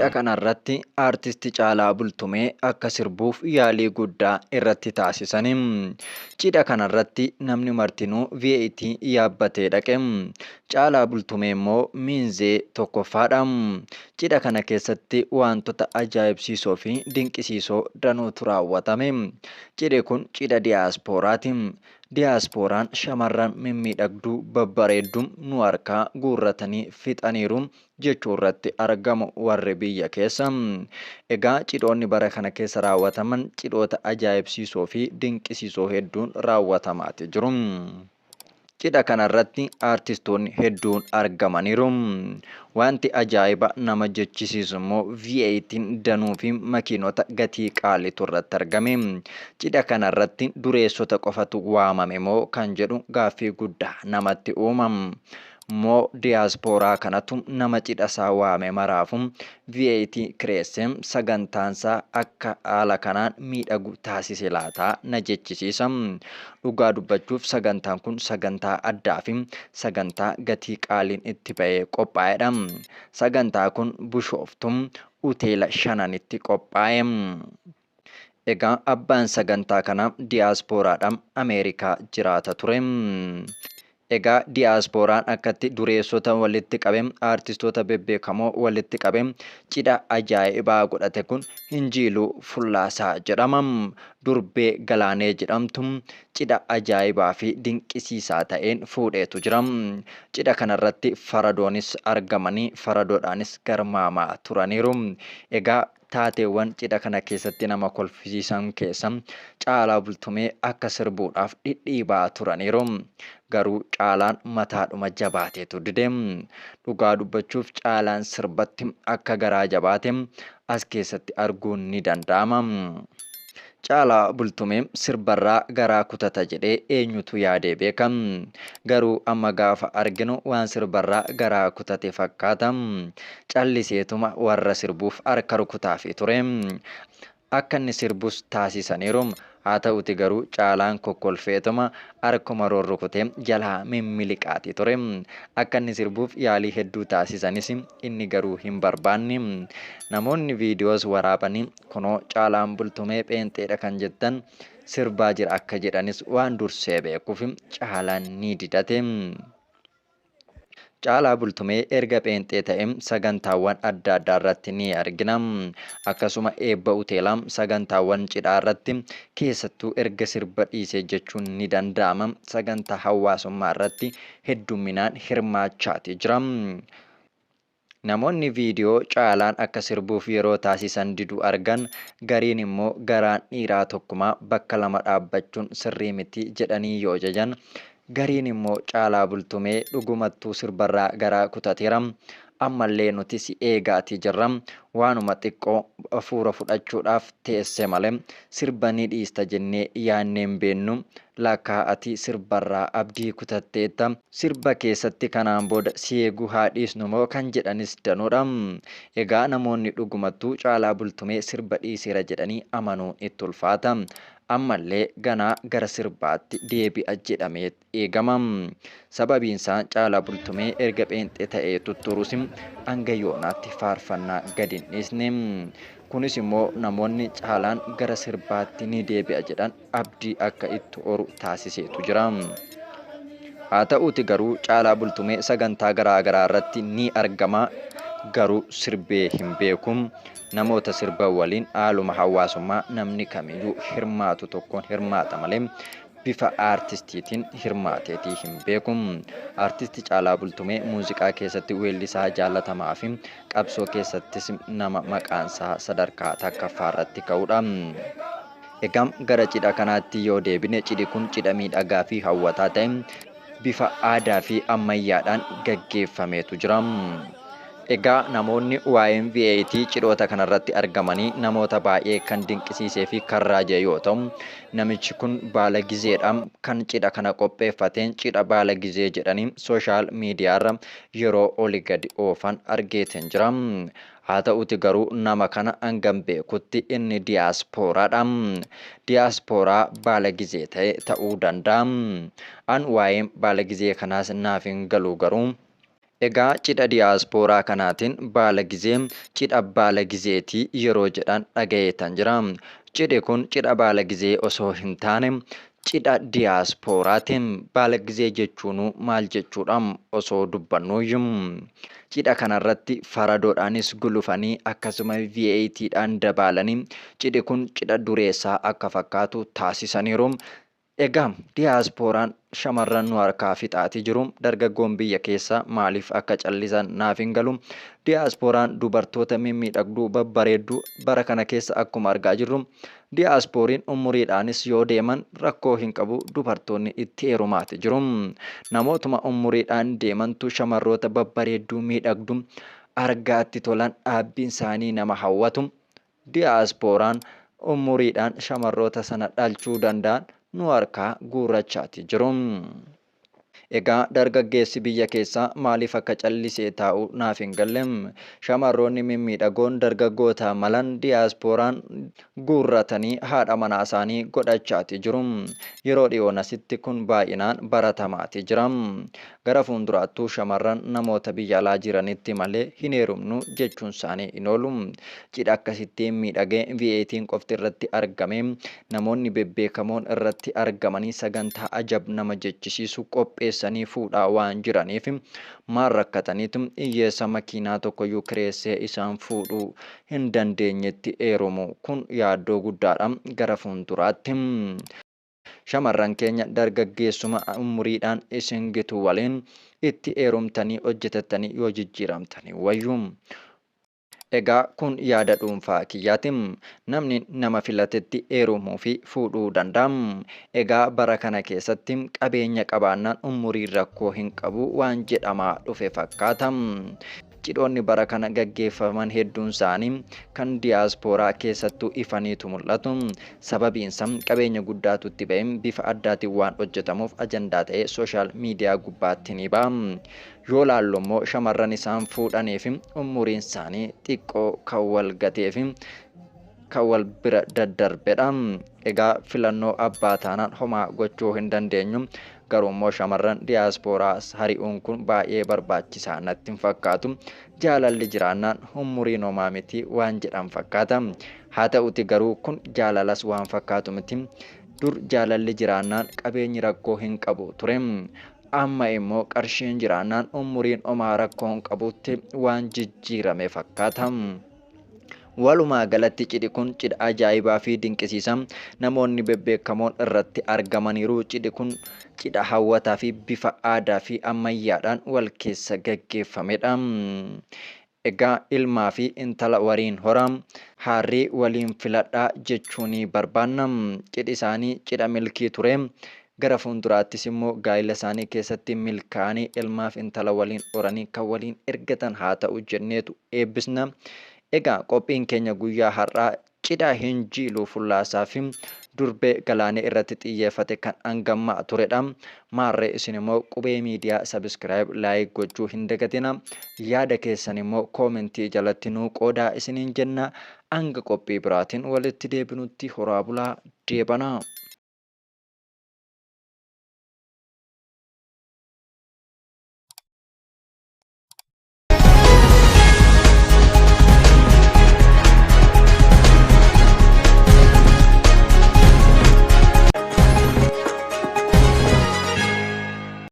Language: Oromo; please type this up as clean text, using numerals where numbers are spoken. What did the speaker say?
Cidha kanarratti artisti Caalaa Bultumee akka sirbuuf yaalii guddaa irratti taasisani. Cidha kanarratti namni martinuu VAT yaabbatee dhaqe. Caalaa Bultumee immoo miinzee tokkoffaadha. Cidha kana keessatti wantoota ajaa'ibsiisoo fi dinqisiisoo danuutu raawwatame. Cidhi kun cidha diyaaspooraati. Diyaasporaan shamarran mimmiidhagduu babbareedduu nu harkaa guurratanii fixaniiru jechuu irratti argamu warri biyya keessa. Egaa cidhoonni bara kana keessa raawwataman cidhoota ajaa'ibsiisoo fi dinqisiisoo hedduun raawwatamaati jiru. Cidha kanarratti artistoonni hedduun argamaniiru. Wanti ajaa'iba nama jechisiisu immoo VAT'n danuu fi makiinota gatii qaalitu irratti argame. Cidha kanarratti dureessota qofatu waamame moo kan jedhu gaaffii guddaa namatti uumama. Moo diyaaspooraa kanatu nama cidha isaa waame maraafu VAT kireessee sagantaansaa akka haala kanaan miidhagu taasise laataa na jechisiisa. Dhugaa dubbachuuf sagantaan kun sagantaa addaa fi sagantaa gatii qaaliin itti ba'ee qophaa'edha. Sagantaa kun Bishooftuu Hoteela Shananitti qophaa'e. Egaa abbaan sagantaa kanaa diyaaspooraadhaan Ameerikaa jiraata ture. Egaa diyaasporaan akkatti dureessota walitti qabe artistoota bebbeekamoo walitti qabe cidha ajaa'ibaa godhate kun Hinjiiluu Fullaasaa jedhama. Durbee Galaanee jedhamtu cidha ajaa'ibaa fi dinqisiisaa ta'een fuudheetu jira. Cidha kanarratti faradoonis argamanii faradoodhaanis garmaamaa turaniiru. Egaa taateewwan cidha kana keessatti nama kolfisiisan keessa Caalaa Bultumee akka sirbuudhaaf dhidhiibaa turaniiru. Garuu Caalaan mataadhuma jabaateetu dide. Dhugaa dubbachuuf Caalaan sirbatti akka garaa jabaate as keessatti arguun ni danda'ama. Caalaa Bultumee sirbarraa garaa kutata jedhee eenyutu yaadee beeka. Garuu amma gaafa arginu waan sirbarraa garaa kutate fakkaata. Calliseetuma warra sirbuuf harka rukutaafii ture. Akka inni sirbus taasisaniiru. Haa ta'uti garuu Caalaan kokkolfeetuma harkuma rurrukutee jalaa mimmiliqaati ture. Akka inni sirbuuf yaalii hedduu taasisanis inni garuu hin barbaanne. Namoonni viidiyoos waraabanii kunoo Caalaan Bultumee pheenxeedha kan jettan sirbaa jira akka jedhanis waan dursee beekuuf Caalaan ni didate. Caalaa Bultumee erga pheenxee ta'e sagantaawwan adda addaa irratti ni argina. Akkasuma eebba hoteelaa sagantaawwan cidhaa irratti keessattuu erga sirba dhiisee jechuun ni danda'ama. Sagantaa hawaasummaa irratti hedduminaan hirmaachaati jira. Namoonni viidiyoo Caalaan akka sirbuuf yeroo taasisan diduu argan gariin immoo garaan dhiiraa tokkumaa bakka lama dhaabbachuun sirrii miti jedhanii yoo jajan. Gariin immoo Caalaa Bultumee dhugumattuu sirbarraa garaa kutateera. Ammallee nuti si eegaatii jirra. Waanuma xiqqoo hafuura fudhachuudhaaf teesse malee sirba ni dhiista jennee yaanneen beennu. Lakkaa'atii sirbarraa abdii kutatteetta. Sirba keessatti kanaan booda si eeguu haa dhiisnu moo kan jedhanis danuudha. Egaa namoonni dhugumattuu Caalaa Bultumee sirba dhiiseera jedhanii amanuun itti ulfaata. Ammallee ganaa gara sirbaatti deebi'a jedhamee eegama. Sababiin isaa Caalaa Bultumee erga pheenxee ta'ee tutturus hanga yoonaatti faarfannaa gadi hin dhiisne. Kunis immoo namoonni Caalaan gara sirbaatti ni deebi'a jedhan abdii akka itti horu taasiseetu jira. Haa ta'uuti garuu Caalaa Bultumee sagantaa garaa garaa irratti ni argama. Garuu sirbee hin beeku. Namoota sirban waliin haaluma hawaasummaa namni kamiyyuu hirmaatu tokkoon hirmaata malee bifa aartistiitiin hirmaateetii hin beeku. Aartisti Caalaa Bultumee muuziqaa keessatti weellisaa jaallatamaa fi qabsoo keessattis nama maqaansaa sadarkaa takkaffaa irratti ka'udha. Egaa gara cidha kanaatti yoo deebine cidhi kun cidha miidhagaa fi hawwataa ta'e bifa aadaa fi ammayyaadhaan gaggeeffameetu jira. Egaa namoonni waa'een VAT cidhoota kanarratti argamanii namoota baay'ee kan dinqisiisee fi kan raajee yoo ta'u, namichi kun baala gizeedhaan kan cidha kana qopheeffateen cidha baala gizee jedhanii sooshaal miidiyaarra yeroo oli gadi oofan argeetiin jira. Haa ta'uti garuu nama kana hangam beekutti inni diyaaspooraadha. Diyaaspooraa baala gizee ta'e ta'uu danda'a. An waa'een baala gizee kanaas naaf hin galu garuu. Egaa cidha diyaaspooraa kanaatiin baala gizee cidha baala gizeetii yeroo jedhan dhagayeetan jira. Cidhi kun cidha baala gizee osoo hin taane cidha diyaasporaatiin baala gizee jechuun maal jechuudha osoo dubbannuyyuu. Cidha kanarratti faradoodhaanis gulufanii akkasuma VATdhaan dabalanii cidhi kun cidha dureessaa akka fakkaatu taasisaniiru. Egaa diyaasporaan shamarran nu harkaa fixaatii jiru. Dargaggoon biyya keessa maaliif akka callisan naaf hin galu. Diyaasporaan dubartoota mimmiidhagduu babbareedduu bara kana keessa akkuma argaa jirru. Diyaasporiin umuriidhaanis yoo deeman rakkoo hin qabu, dubartoonni itti heerumaati jiru. Namootuma umuriidhaan deemantu shamarroota babbareedduu miidhagduu argaatti tolan dhaabbiin isaanii nama hawwatu. Diyaasporaan umuriidhaan shamarroota sana dhalchuu danda'an nu harkaa guurrachaati jiru. Egaa dargaggeessi biyya keessaa maaliif akka callisee taa'u naaf hin galle. Shamarroonni mimmiidhagoon dargaggoota malan diyaasporaan guurratanii haadha manaa isaanii godhachaati jiru. Yeroo dhiyoon asitti kun baay'inaan baratamaati jira. Gara fuulduraattuu shamarran namoota biyya alaa jiranitti malee hin heerumnu jechuun isaanii hin oolu. Cidha akkasittiin miidhagee VAT'n qofti irratti argame namoonni bebbeekamoon irratti argamanii sagantaa ajab nama jechisiisu qopheessanii fuudhaa waan jiraniif maal rakkataniitu hiyyeessa makiinaa tokkoyyuu kireessee isaan fuudhuu hin dandeenyetti heerumu kun yaaddoo guddaadha gara fuulduraatti. Shamarran keenya dargaggeessuma umuriidhaan isin gitu waliin itti heerumtanii hojjetattanii yoo jijjiiramtanii wayyuu. Egaa kun yaada dhuunfaa kiyyaati. Namni nama filatetti heerumuu fi fuudhuu danda'a. Egaa bara kana keessatti qabeenya qabaannaan umurii rakkoo hin qabu waan jedhamaa dhufe fakkaata. Cidhoonni bara kana gaggeeffaman hedduun isaanii kan diyaasporaa keessattuu ifaniitu mul'atu. Sababiinsa qabeenya guddaatu itti ba'e bifa addaatiin waan hojjetamuuf ajandaa ta'ee sooshaal miidiyaa gubbaatti ni ba'a. Yoo laallu immoo shamarran isaan fuudhanii fi umuriin isaanii xiqqoo kan wal gatee fi kan wal bira daddarbedha. Egaa filannoo abbaa taanaan homaa gochuu hin dandeenyu. Garuu immoo shamarran diyaasporaa hari'uun kun baay'ee barbaachisaa natti hin fakkaatu. Jaalalli jiraannaan umuriin homaa miti waan jedhan fakkaata. Haa ta'uti garuu kun jaalalas waan fakkaatu miti. Dur jaalalli jiraannaan qabeenyi rakkoo hin qabu ture. Amma immoo qarshiin jiraannaan umuriin homaa rakkoo hin qabutti waan jijjiirame fakkaata. Walumaa galatti cidhi kun cidha ajaa'ibaa fi dinqisiisaa namoonni bebbeekamoon irratti argamaniiru. Cidhi kun cidha hawwataa fi bifa aadaa fi ammayyaadhaan wal keessa gaggeeffamedha. Egaa ilmaa fi intala waliin horaa harree waliin filadhaa jechuun barbaanna. Cidhi isaanii cidha milkii ture. Gara fuulduraattis immoo gaa'ila isaanii keessatti milkaa'anii ilmaaf intala waliin horanii kan waliin ergatan haa ta'u jenneetu eebbisna. Egaa qophiin keenya guyyaa har'aa cidha Hinjiiluu Fullaasaa fi Durbee Galaanee irratti xiyyeeffate kan hangammaa turedha. Maarree isin immoo qubee miidiyaa sabiskiraayib laayik gochuu hin dagatina. Yaada keessan immoo koomentii jalatti nuu qoodaa isiniin jenna. Hanga qophii biraatiin walitti deebinutti horaa bulaa deebanaa.